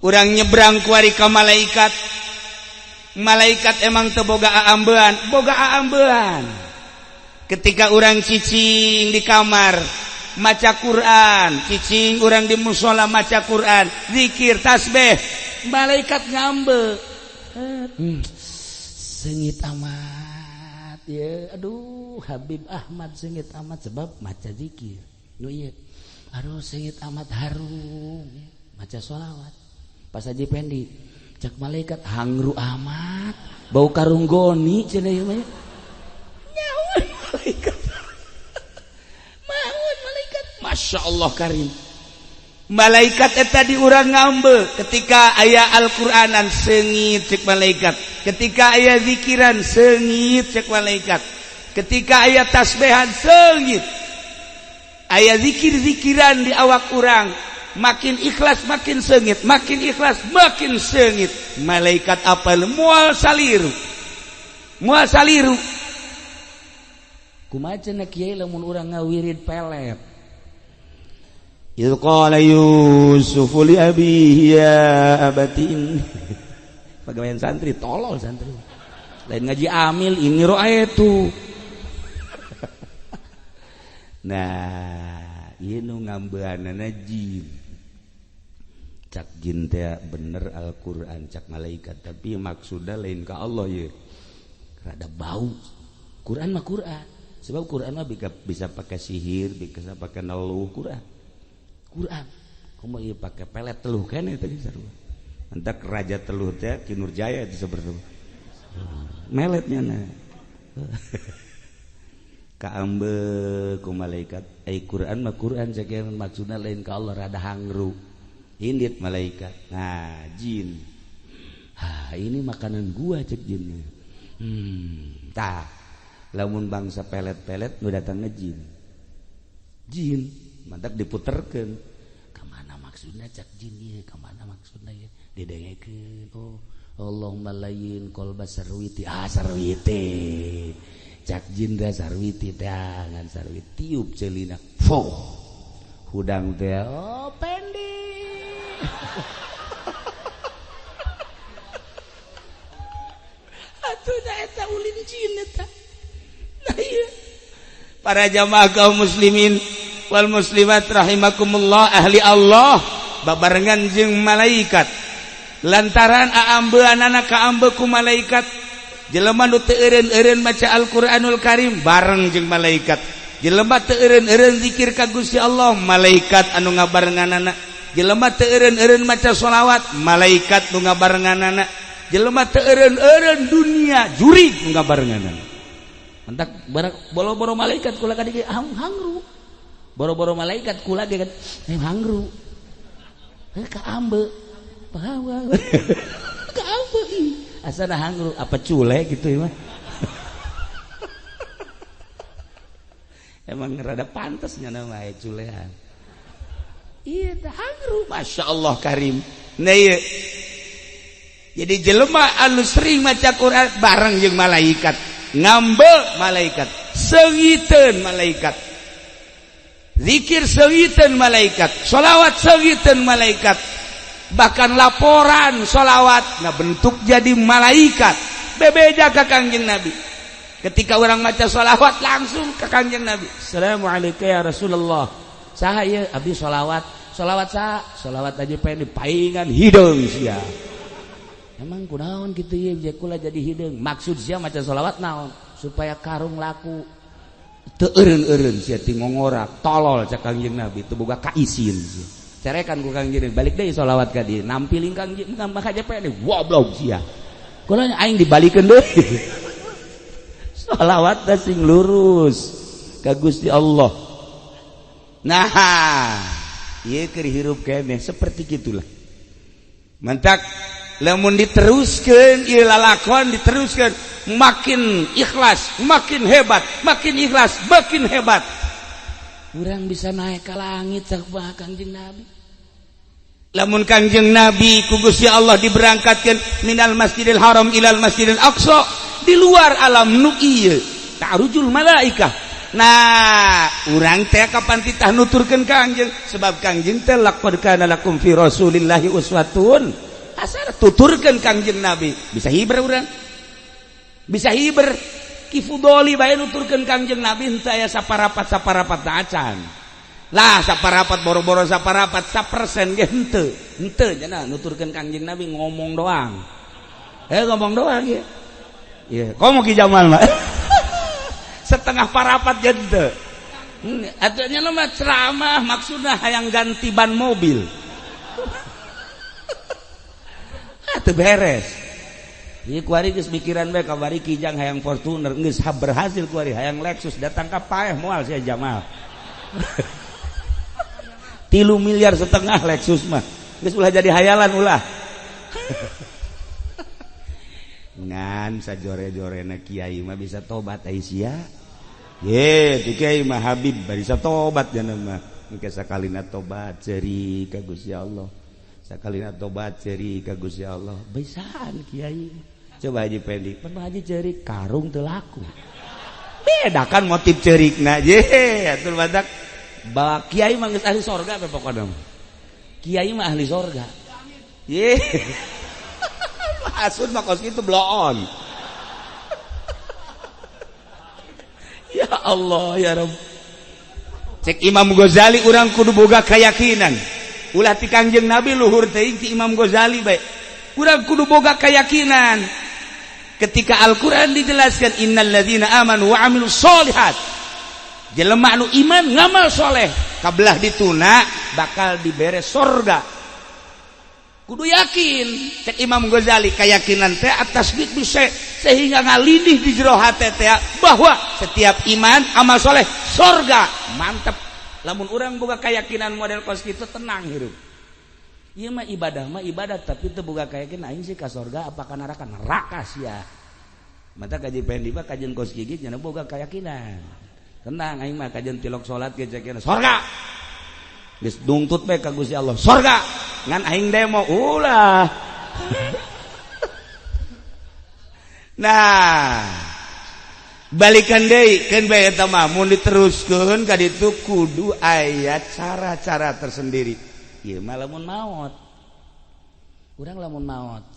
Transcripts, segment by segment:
urang nyebrang kuari ka malaikat. Malaikat emang teu boga aambean, boga aambean. Ketika urang cicing di kamar maca Quran, cicing urang di mushola maca Quran, zikir tasbih, malaikat ngambe. Seungit amat ya, aduh Habib Ahmad seungit amat sebab maca zikir. Nu ieu. Aduh seungit amat harum maca sholawat. Pas Haji Pendi cak malaikat hangru amat bau karung goni cenah ieu mah. Nyaun malaikat. Maun malaikat. Masya Allah karim. Malaikat eta di urang ngambe ketika aya Al-Qur'anan seungit cek malaikat, ketika aya zikiran seungit cek malaikat, ketika aya tasbihan seungit, aya zikir-zikiran di awak urang makin ikhlas makin seungit, makin ikhlas makin seungit. Malaikat apal moal saliru, moal saliru. Kumaha cenah kiai lamun urang ngawirid pelet. Idh qala Yusufu li abihi ya abati. Pagawean santri tolol santri. Lain ngaji amil ini ro'aytu. Nah, ieu nu ngambeanana jin. Cak jin teh bener Al-Qur'an cak malaikat, tapi maksudna lain ka Allah ye. Rada bau. Quran mah Quran. Sebab Quran mah bisa pakai sihir, bisa pakai naluh Quran. Quran komo ieu pake pelet teluh keneh tadi sarua. Entak raja teluh teh Ki Nurjaya itu seperti meletnya na. Kaambe ku malaikat ai Quran mah Quran sakeun maksudna lain ka Allah rada hangru. Indit malaikat. Nah, jin. Ini makanan gua cek jinnya. Tah. Lamun bangsa pelet-pelet nu datangna jin. Jin mantap diputerkeun kamana maksudna cak jin ieu, kamana maksudna ieu didengekeun. Oh Allahumma layyin qalba sarwiti, sarwiti cak jin da sarwiti teh ngan sarwiti tiup ceulina fo hudang teh oh Pendi. Atuh eta ulin jin eta. Nah ieu para jamaah kaum muslimin wal muslimat rahimakumullah, ahli Allah babarengan jeung malaikat lantaran aambeunana kaambe ku malaikat. Jelema nu teu eureun-eureun maca Al-Qur'anul Karim bareng jeung malaikat. Jelema teu eureun-eureun zikir ka Gusti Allah, malaikat anu ngabarenganana. Jelema teu eureun-eureun maca sholawat, malaikat nu ngabarenganana. Jelema teu eureun-eureun dunia, jurig nu ngabarenganana. Mentak boro-boro malaikat kula kadieu hangru. Boro-boro malaikat kula ge kan hangru. Kaambe. Pahawa. Kaambe ih. Asana hangru apa cule gitu ya mah. Emang rada pantasnya nama culean. Iya teh hangru. Masya Allah karim. Nah iya. Jadi jelema anu sering maca Quran bareng jeung malaikat, ngambe malaikat, seungiteun malaikat. Zikir seungiteun malaikat, sholawat seungiteun malaikat, bahkan laporan sholawat nah bentuk jadi malaikat. Bebeja ka Kangjeng Nabi. Ketika orang maca sholawat langsung ke Kangjeng Nabi. Assalamualaikum ya Rasulullah. Saha ieu abdi sholawat. Sholawat saha? Sholawat aja pengen paingan hideung sia. Emang kunaon kitu ieu kula jadi hideung. Maksud sia maca sholawat naon? Supaya karung laku. Teu eureun-eureun sia ti ngongorak, tolol cak Kangjeng Nabi, teu boga kaisin sia. Cerekan ku Kangjeng balik deui sholawat ka dieu, nampilin Kangjeng mah KJP goblok sia. Kula aing dibalikeun deui. Sholawat teh sing lurus ka Gusti Allah. Nah, ieu keur hirup keneh seperti gitulah. Mantak lamun diteruskeun ieu lalakon diteruskeun makin ikhlas, makin hebat, makin ikhlas, makin hebat. Urang bisa naik ke langit sakbah Kangjeng Nabi. Lamun Kangjeng Nabi ku Gusti Allah diberangkatkeun minal Masjidil Haram ilal Masjidil Aqsa, di luar alam nu ieu ta'rujul malaikah Nah urang teh kapan titah nuturkeun Kangjeng sebab Kangjeng teh laqad kana lakum fi rasulillahi uswatun hasanah tuturkeun Kangjeng Nabi bisa hiber urang bisa hiber kifudoli bae nuturkeun Kangjeng Nabi henteu aya saparapat acan lah saparapat boro-boro saparapat 1% ge henteu cenah nuturkeun Kangjeng Nabi ngomong doang ngomong doang ya iya komo Ki Jamal mah setengah parapat jente atunya mah ceramah maksudnya hayang ganti ban mobil atuh beres ieu kuari geus mikiran bae kabari Kijang hayang Fortuner geus berhasil kuari hayang Lexus datang ka paeh moal sia Jamal 3,5 miliar Lexus mah geus ulah jadi hayalan ulah ngan sajore-jorena kiai mah bisa tobat Aisyah tu kiai mah Habib bisa tobat jangan mah engke sakalina tobat ceuri ka Gusti Allah sakalina tobat ceuri ka Gusti Allah bisaan kiai coba Haji Pendi pernah Haji ceuri karung teu laku beda kan motif ceurikna atuh badak ba kiai mah geus ahli sorga apa pokona kiai mah ahli sorga asun mah kos kitu bloon. Ya Allah ya Rabb. Cek Imam Ghazali urang kudu boga keyakinan. Ulah ti Kangjeng Nabi luhur teuing ti Imam Ghazali bae. Urang kudu boga keyakinan. Ketika Al-Qur'an dijelaskan innal ladzina amanu wa amilus solihat. Jelema anu iman ngamal soleh, kabelah dituna bakal dibere surga. Kudu yakin cek Imam Ghazali keyakinan teh atas bisa sehingga ngalidih di jero hate teh bahwa setiap iman amal soleh surga mantep lamun urang boga keyakinan model kos kitu tenang hirup ieu mah ibadah tapi teu boga keyakinan aing sih ka surga apa ka neraka sia mata kaji Pendi mah kajian kos gigi nya boga keyakinan tenang aing mah kajian tilok salat ge cekeun surga geus dungtut bae ka Gusti Allah surga ngan aing demo ulah nah balikan deui keun bae eta mah mun diteruskeun ka ditu kudu aya cara-cara tersendiri ieu mah lamun maot urang lamun maot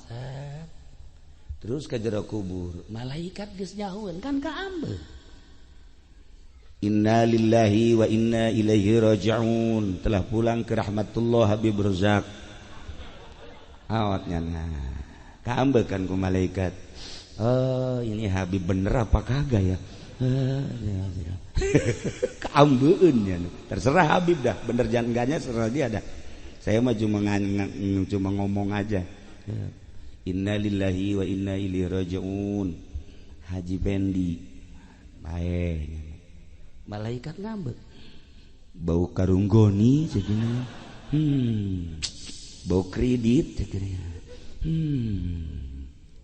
terus ka jero kubur malaikat geus nyahoeun kan ka ambeul inna lillahi wa inna ilaihi raji'un telah pulang ke rahmatullah Habib Razak awatnya kaambekan ku malaikat oh ini Habib bener apa kagak ya kaambeun ya terserah Habib dah bener jangan enggaknya serah dia dah saya mah cuma ngomong aja inna lillahi wa inna ilaihi raji'un Haji Pendi bae malaikat ngambek bau karung goni cekina bau kredit cekina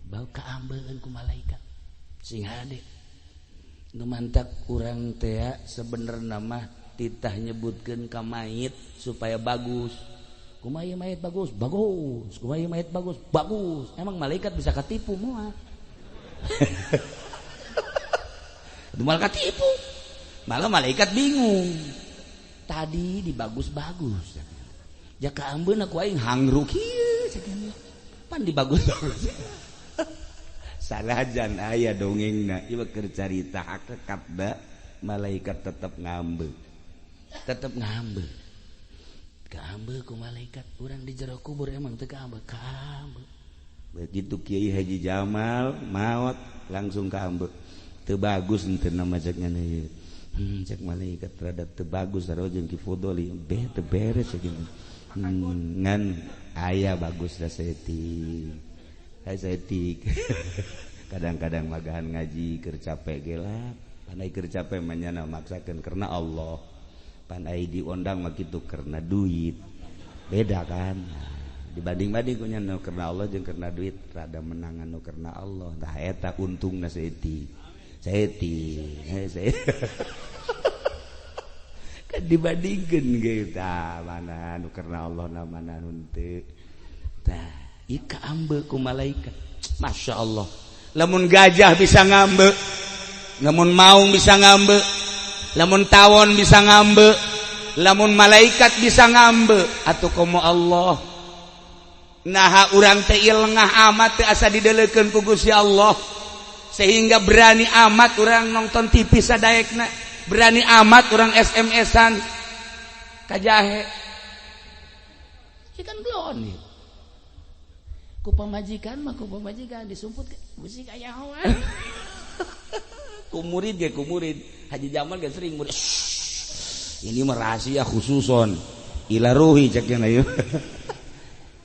bau kaambeun ku malaikat sing hade nu mantak urang teh sebenarna mah titah nyebutkeun ka mayit supaya bagus kumaha ieu mayit bagus kumaha ieu mayit bagus emang malaikat bisa katipu moal dumal katipu malah malaikat bingung tadi dibagus-bagus jaka ambeun aku aing hangruk ieu pan dibagus-bagus salajan aya dongengna ieu keur carita hakikatna malaikat tetep ngambe kaambe ku malaikat urang di jero kubur emang teu kaambe begitu Kiai Haji Jamal maot langsung kaambe teu bagus henteu nama cekna ieu cek malaikat rada teu bagus sarua jeung Ki Fudoli teu beres gitu ngan aya bagus da setik kadang-kadang magahan ngaji keur capek gelap pandai keur capek manyana maksakeun karena Allah pandai diondang mah kitu karena duit beda kan dibanding-banding ku nya nu karena Allah jeung karena duit rada menangan nu karena Allah tah eta untungna setik kan dibandingkeun ge tah mana nu karena Allah na mana nu teu tah ieu kaambe ku malaikat Masya Allah lamun gajah bisa ngambe lamun maung bisa ngambe lamun tawon bisa ngambe, lamun malaikat bisa ngambe, atuh komo Allah. Nah urang teh lengah amat teh asa didelekeun ku Gusti Allah, sehingga berani amat urang nonton TV sadaekna, berani amat urang SMS-an ka jahe. Ikan blon nih. Ku pamajikan disumput musik aya hawa. Ku murid Haji Jamal ge sering murid. Ini mah rahasia khususon ila ruhi cekna ieu.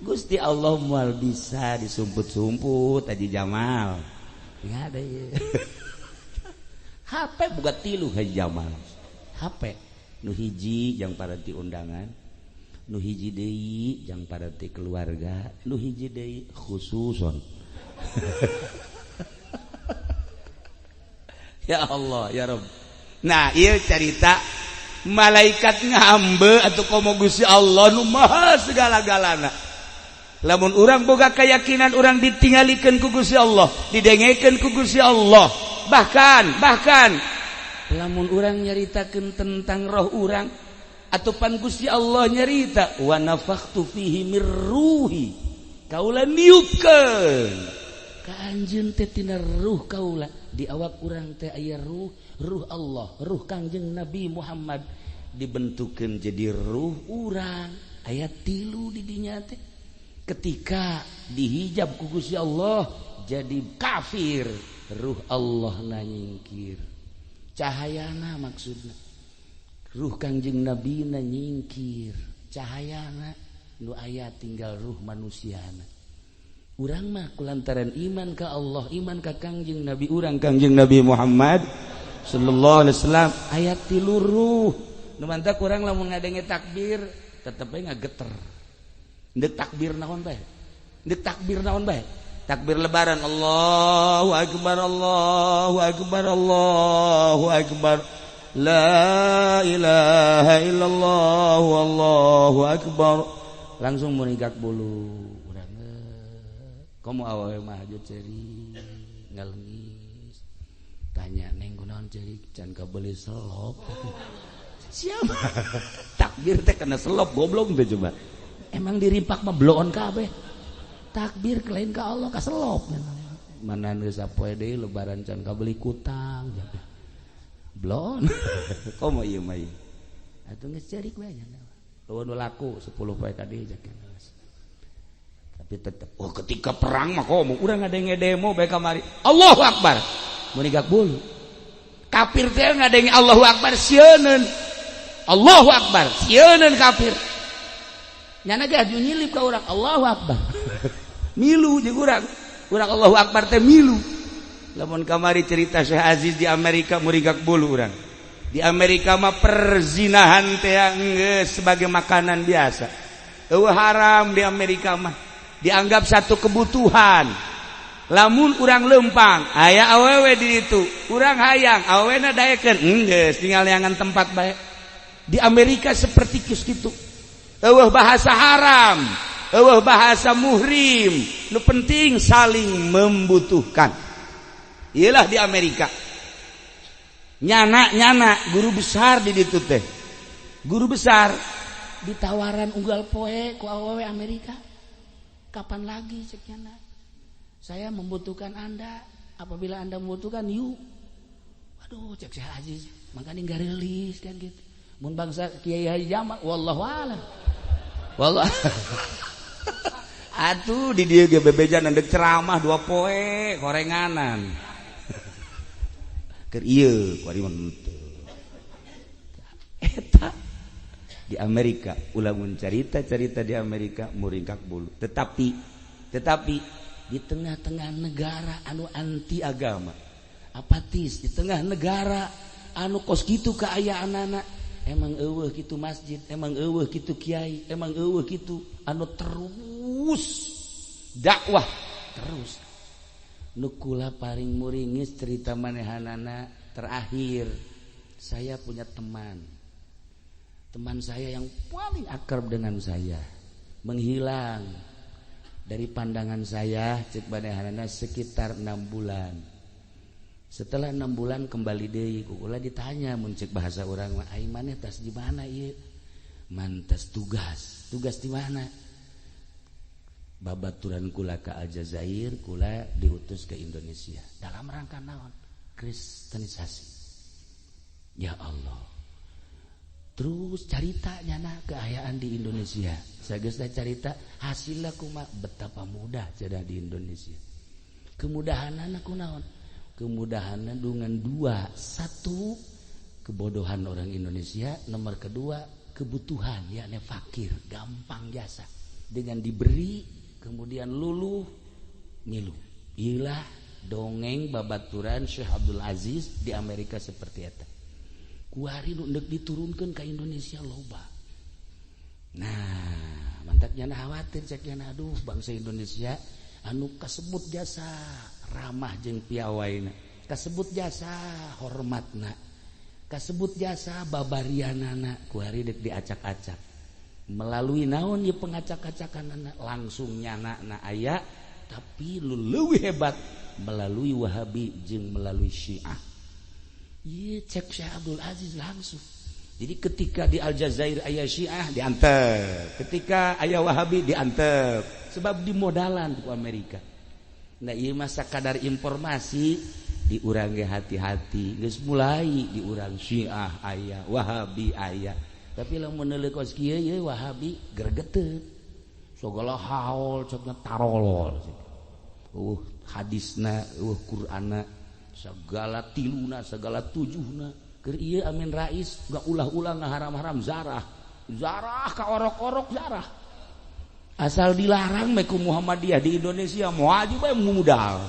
Gusti Allah moal bisa disumput-sumput Haji Jamal. Enggak ada ieu. HP boga 3 Haji Jamal. HP nu hiji jang paranti undangan, nu hiji deui jang paranti keluarga, nu hiji deui khususon. Ya Allah ya Rabb. Nah ieu carita malaikat ngambe atuh komo Gusti Allah nu maha segala-galana. Lamun urang boga keyakinan urang ditinggalikeun ku Gusti Allah, didengekeun ku Gusti Allah, bahkan lamun urang nyaritakeun tentang roh urang atupan Gusti Allah nyarita wa nafakhtu fihi mir ruhi, kaula niupkeun ka anjeun teh tina ruh kaula, di awak urang teh aya ruh Allah, ruh Kangjeng Nabi Muhammad dibentukeun jadi ruh urang, aya 3 di dinya teh. Ketika dihijab ku Gusti Allah jadi kafir, ruh Allah na nyingkir, cahayana maksudna ruh Kangjeng Nabi na nyingkir, cahayana nu aya tinggal ruh manusiana. Urang mah kulantaran iman ka Allah, iman ka Kangjeng Nabi urang Kangjeng Nabi Muhammad sallallahu alaihi wasallam, aya 3 ruh. Nu mantap urang lamun ngadenge takbir tetep we ngageter. Ndek takbir naon bae? Takbir lebaran, Allahu akbar, Allahu akbar, Allahu akbar, la ilaha illallah, Allahu akbar. Langsung munigak bulu urang komo awewe mah hajut ceuri ngalengis. Tanya neng kunaon ceuri, can kabeli selop. Siapa? Takbir teh kena selop goblok teh coba. Emang dirimpak mah bloon kabeh. Takbir kelain ka Allah ka selop. Mana geus sapoe deui lebaran can kabeli kutang. Bloon. Komo ieu mah ieu. Atuh geus cerik we nya. Lawan laku 10 poe ka dieu jak. Tapi tetep ketika perang mah komo urang ngadenge demo bae kamari. Allahu Akbar. Mun digak bulu. Kafir teh ngadenge Allahu Akbar sieunun. Allahu Akbar sieunun kafir. Nyana ge aju nyilip ka urang Allahu Akbar. Milu jeung urang Allahu Akbar teh milu. Lamun kamari cerita Syekh Aziz di Amerika murigak bulu urang. Di Amerika mah perzinahan teh geus sebagai makanan biasa. Eueuh haram di Amerika mah. Dianggap satu kebutuhan. Lamun urang lempang, aya awewe di ditu, urang hayang, awewena daekeun, geus tinggal neangan tempat bae. Di Amerika seperti kitu. Eueuh bahasa haram, eueuh bahasa muhrim, nu penting saling membutuhkan. Iyalah di Amerika. Nyana guru besar di ditu teh. Guru besar ditawaran unggal poe ku awewe Amerika. Kapan lagi cek nyana? Saya membutuhkan Anda. Apabila Anda membutuhkan, yuk. Waduh cek Syekh Aziz, makanya enggak rilis kan gitu. Mun bangsa Kiai Haji Jamal wallahu a'lam. Wallah. Atuh di dieu ge bebejan andek ceramah 2 poe korenganan. Keur ieu ku ari mah eta di Amerika ulah cerita di Amerika muringkak bulu. Tetapi di tengah-tengah negara anu anti agama, apatis, di tengah negara anu kos kitu kaayaanana, emang eueuh kitu masjid, emang eueuh kitu kiai, emang eueuh kitu anu terus dakwah terus. Nu kula paring muringis cerita manehanana terakhir, saya punya teman saya yang paling akrab dengan saya menghilang dari pandangan saya cek manehanana sekitar 6 bulan. Setelah 6 bulan kembali deui ulah ditanya mun ceuk bahasa urang mah ai maneh tas di mana ieu mantas tugas di mana babaturan kula ka Aljazair kula diutus ke Indonesia dalam rangka naon kristenisasi ya Allah terus caritanya nah keayaan di Indonesia sageus carita hasilna kumaha betapa mudah cenah di Indonesia kemudahanna kunaon kemudahanna dengan 2 satu kebodohan orang Indonesia nomor kedua kebutuhan yakni fakir gampang jasa dengan diberi kemudian luluh ngilu ilah dongeng babaturan Syekh Abdul Aziz di Amerika seperti eta kuari nu deuk diturunkeun ka Indonesia loba nah mantaknya khawatir ceknya aduh bangsa Indonesia anu kasebut jasa ramah jeung piawaina kasebut jasa hormatna kasebut jasa babarianana ku hari dek diacak-acak melalui naon ieu pengacak-acakanana langsung nyanana aya tapi leuwih hebat melalui Wahabi jeung melalui Syiah ieu cek Syekh Abdul Aziz langsung jadi ketika di Aljazair aya Syiah diantep ketika aya Wahabi diantep sebab dimodalan ku Amerika nah ieu mah sakadar informasi di urang ge hati-hati geus mulai di urang Syiah aya Wahabi aya tapi lamun neuleukeun kieu ye Wahabi gregeteup sagala haul cokna tarolol hadisna Qur'anna segala tiluna segala tujuhna keur ieu Amin Rais gak ulah-ulah ngaharam-haram zarah ka orok-orok zarah asal dilarang me ku Muhammadiyah di Indonesia wajib bae mudal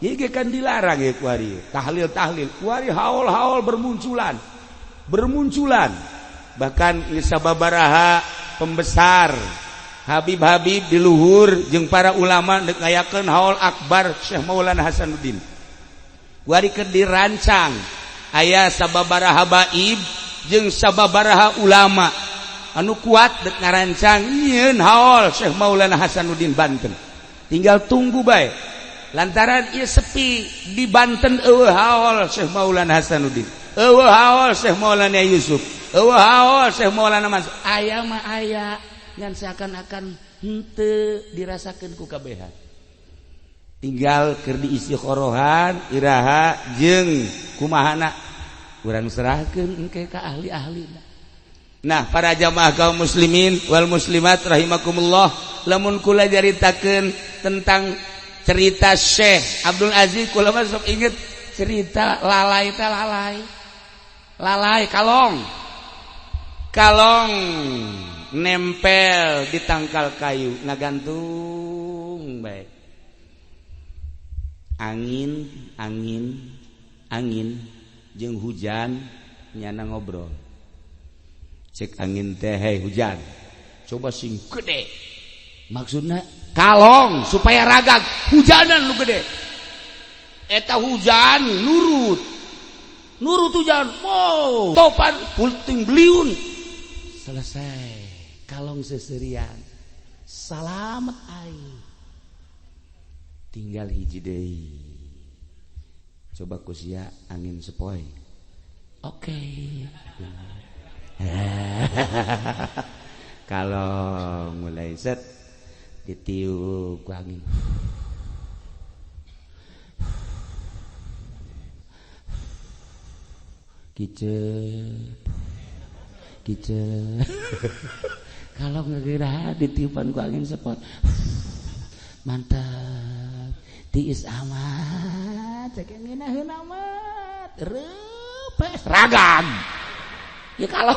ieu kan dilarang ya kuari tahlil kuari haul bermunculan bahkan sababaraha pembesar Habib-habib di luhur jeung para ulama deuk ngayakeun haul akbar Syekh Maulana Hasanuddin kuari keur dirancang aya sababaraha baib jeung sababaraha ulama anu kuat deuk ngarancang nyieun haul Syekh Maulana Hasanuddin Banten tinggal tunggu bae lantaran ieu sepi di Banten eueuh haul Syekh Maulana Hasanuddin eueuh haul Syekh Maulana Yusuf eueuh haul Syekh Maulana Mansur aya mah aya ngan seakan-akan henteu dirasakeun ku kabehan tinggal keur diisi khorohan iraha jeung kumahana urang serahkeun engke ka ahli-ahlina. Nah para jamaah kaum muslimin wal muslimat rahimakumullah lamun kula jaritakeun tentang cerita Syekh Abdul Aziz kula mah sok inget cerita lalai teh lalai kalong nempel di tangkal kayu ngagantung baik angin jeung hujan nyana ngobrol cek angin teh hey hujan coba sing gede maksudna kalong supaya ragag hujanan lu gede eta hujan nurut hujan wow topan pulting beliun selesai kalong seserian salamet ai tinggal hiji deui coba kusia angin sepoi oke. Kalau mulai set ditiup ku angin kicep kalau ngegerah ditiupan ku angin sepot mantap tiis amat cek ngeunaheun amat reupes ragam ya kalau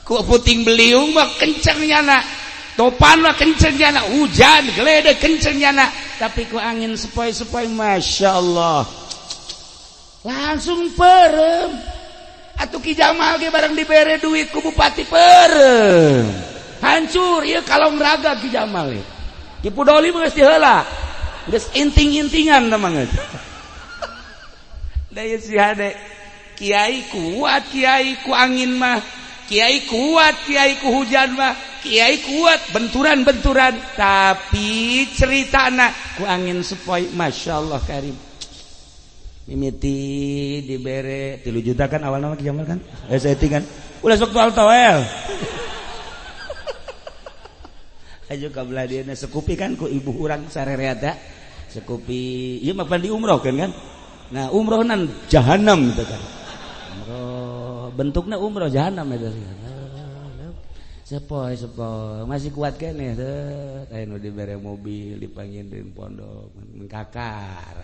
ku puting beliung mah kenceng nyana topan mah kenceng nyana hujan geledek kenceng nyana tapi ku angin sepoi-sepoi Masya Allah langsung perem atuh Ki Jamal ge bareng dibere duit ku bupati perem hancur ieu kalong raga Ki Jamal ieu Ki Pudoli mah geus diheula geus inting-intingan tah mah geus da ieu si hade kiai kuat kiai ku angin mah kiai kuat kiai ku hujan mah kiai kuat benturan-benturan tapi ceritana ku angin sepoi Masya Allah karim mimiti dibere 3 juta kan awal nama Jamal kan setting kan ulah sok tual toel aja kabelah dia sekupi kan ku ibu urang sarereata sekupi ieu mah di umroh kan nah umrohnan jahanam gitu kan umroh bentuknya umroh jahanam eta sepoi masih kuat keneh aya nu dibere mobil dipangindin pondok mengkakar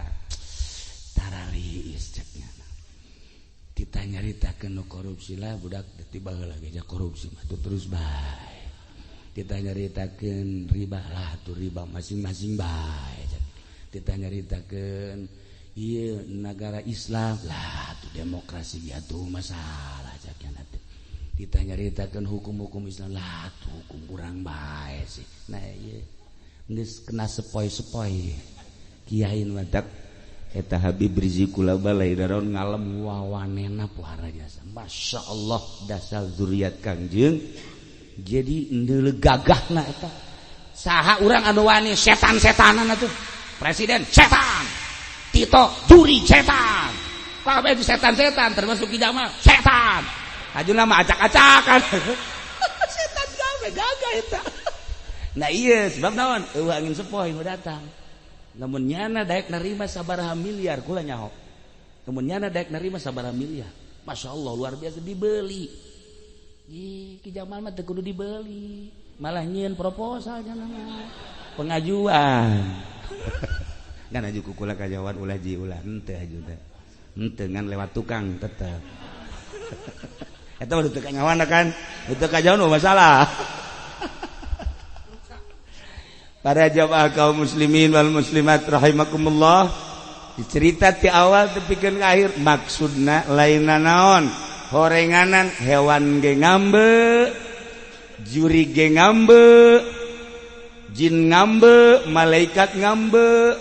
taraliis ceknya ditanya nyaritakeun nu korupsi lah budak tiba heula geus korupsi mah terus bae ditanya nyaritakeun riba lah tuh riba masing-masing bae ditanya nyaritakeun ieu negara Islam lah tuh demokrasi biar tuh masalah ceknya teh ditanya nyaritakeun hukum-hukum Islam lah tuh hukum kurang bae sih nah ieu geus kena sepoi-sepoi kiai madak eta Habib Rizik Kulaba lairaron ngalem wawanena puara jasa Masya Allah dasar zuriat Kangjeng jadi endeu gagahna eta saha urang anu wani setan-setanan atuh presiden setan Tito juri setan kabeh setan-setan termasuk Ki Jamal setan ajuna mah acak-acakan setan gawe gagah eta nah iya sebab naon eueuh angin sepoi nu datang namun nyana daek nerima sabaraha miliar kula nyaho namun nyana daek nerima sabaraha miliar Masya Allah luar biasa dibeli Ki Jamal mah teu kudu dibeli malah nyieun proposal jangan pengajuan kan aju kukula kajawan ulah ji ulah henteu aju teh henteu ngan lewat tukang tetep eta mah teu kanyawana kan teu kajawan mah masalah. Para jamaah kaum muslimin wal muslimat rahimakumullah dicerita ti awal tepikeun ka akhir maksudna lainna naon horenganan hewan ge ngambe juri ge ngambe jin ngambe malaikat ngambe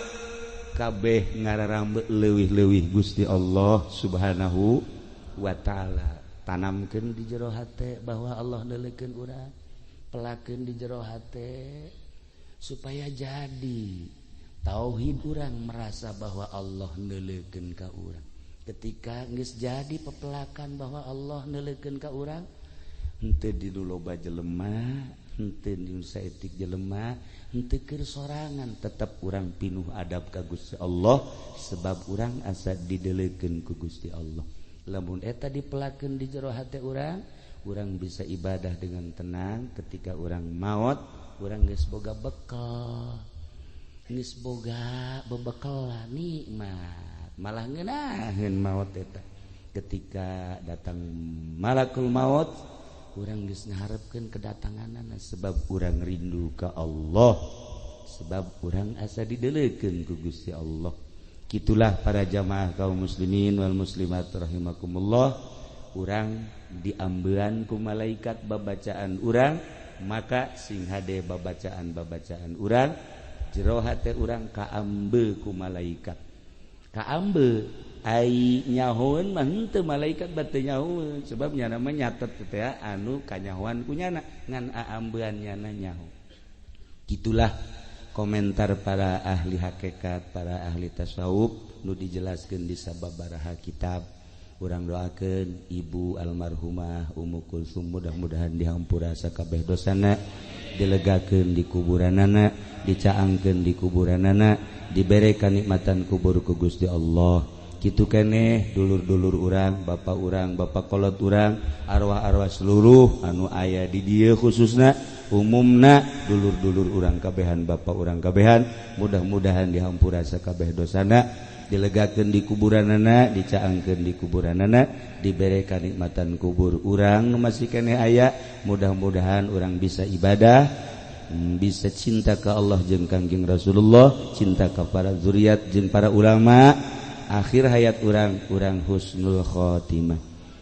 kabeh ngararambe leuwih-leuwih Gusti Allah Subhanahu wa taala tanamkeun di jero hate bahwa Allah neuleukeun urang pelakeun di jero hate supaya jadi tauhid urang merasa bahwa Allah neuleukeun ka urang ketika geus jadi pepelakan bahwa Allah neuleukeun ka urang henteu di loba jelema henteu di saeutik jelema henteu keur sorangan tetep urang pinuh adab ka Gusti Allah sebab urang asa dideuleukeun ku Gusti Allah lamun eta dipelakeun di jero hate urang bisa ibadah dengan tenang ketika urang maot urang geus boga bekal geus boga bebekal nikmat malah ngeunaheun maot eta ketika datang malakul maut urang geus ngaharepkeun kedatanganna sebab urang rindu ka Allah sebab urang asa dideuleukeun ku Gusti Allah kitulah para jamaah kaum muslimin wal muslimat rahimakumullah urang diambean ku malaikat babacaan urang maka sing hade babacaan urang jero hate urang kaambe ku malaikat kaambe ai nyahoeun mah henteu malaikat batu nyahoeun sebab nyana mah nyatet teh anu kanyahoan ku nyana ngan aambean nyana nyaho gitulah komentar para ahli hakikat para ahli tasawuf nu dijelaskeun di sababaraha kitab urang doakeun ibu almarhumah Ummu Kulsum mudah-mudahan dihampura sakabeh dosana dilegakeun di kuburanana dicaangkeun di kuburanana dibere kanikmatan kubur ku Gusti Allah kitu keneh dulur-dulur urang bapak kolot urang arwah-arwah seluruh anu aya di dieu khususna umumna dulur-dulur urang kabehan bapak urang kabehan mudah-mudahan dihampura sakabeh dosana dilegakeun di kuburanana dicaangkeun di kuburanana dibere kanikmatan kubur urang nu masih keneh aya mudah-mudahan urang bisa ibadah bisa cinta ka Allah jeung Kangjeng Rasulullah cinta ka para zuriat jeung para ulama akhir hayat urang husnul khotimah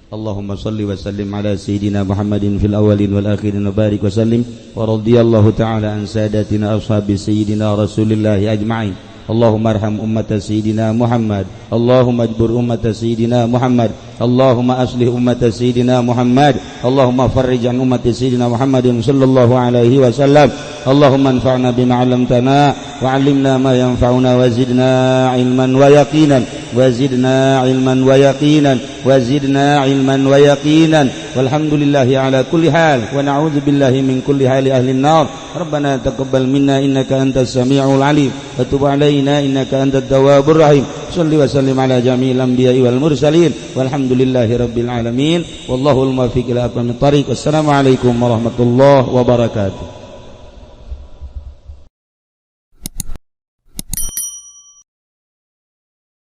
Allahumma salli wa sallim ala sayyidina Muhammadin fil awwalin wal akhirin wa barik wa sallim wa radhiyallahu ta'ala an sadatina ashabi sayyidina Rasulillah ajma'in اللهم ارحم أمة سيدنا محمد اللهم اجبر أمة سيدنا محمد اللهم أصلح أمة سيدنا محمد اللهم فرج عن أمة سيدنا محمد صلى الله عليه وسلم اللهم انفعنا بما علمتنا وعلمنا ما ينفعنا وزدنا علما ويقينا وزدنا علما ويقينا وزدنا علما ويقينا والحمد لله على كل حال ونعوذ بالله من كل حال أهل النار ربنا تقبل منا إنك أنت السميع العليم وتب علينا إنك أنت التواب الرحيم صل وسلم على جميع الأنبياء والمرسلين والحمد لله رب العالمين والله الموفق إلى أقوم الطريق والسلام عليكم ورحمة الله وبركاته.